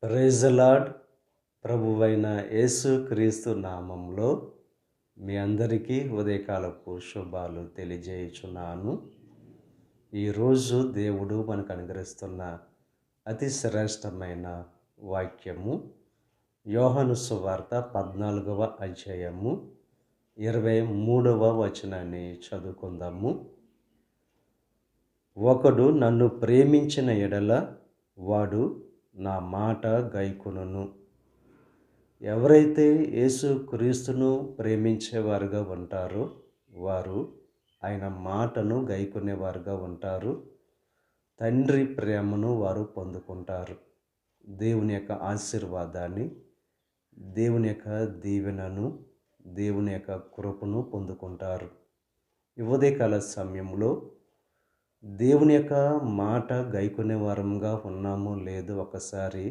Praise the lord. ప్రభువైన యేసు క్రీస్తు నామంలో మీ అందరికీ ఉదయకాలపు శుభాలు తెలియజేయుచున్నాను. ఈరోజు దేవుడు మనకు అనుగ్రహిస్తున్న అతి శ్రేష్టమైన వాక్యము యోహాను సువార్త 14వ అధ్యాయము 23వ వచనాన్ని చదువుకుందాము. ఒకడు నన్ను ప్రేమించిన ఎడల వాడు నా మాట గైకొనును. ఎవరైతే యేసు క్రీస్తును ప్రేమించేవారుగా ఉంటారో వారు ఆయన మాటను గైకొనేవారుగా ఉంటారు. తండ్రి ప్రేమను వారు పొందుకుంటారు. దేవుని యొక్క ఆశీర్వాదాన్ని, దేవుని యొక్క దీవెనను, దేవుని యొక్క కృపను పొందుకుంటారు. ఈ ఉదయకాల సమయంలో దేవుని యొక్క మాట గైకొనే వారంగా ఉన్నామో లేదో ఒకసారి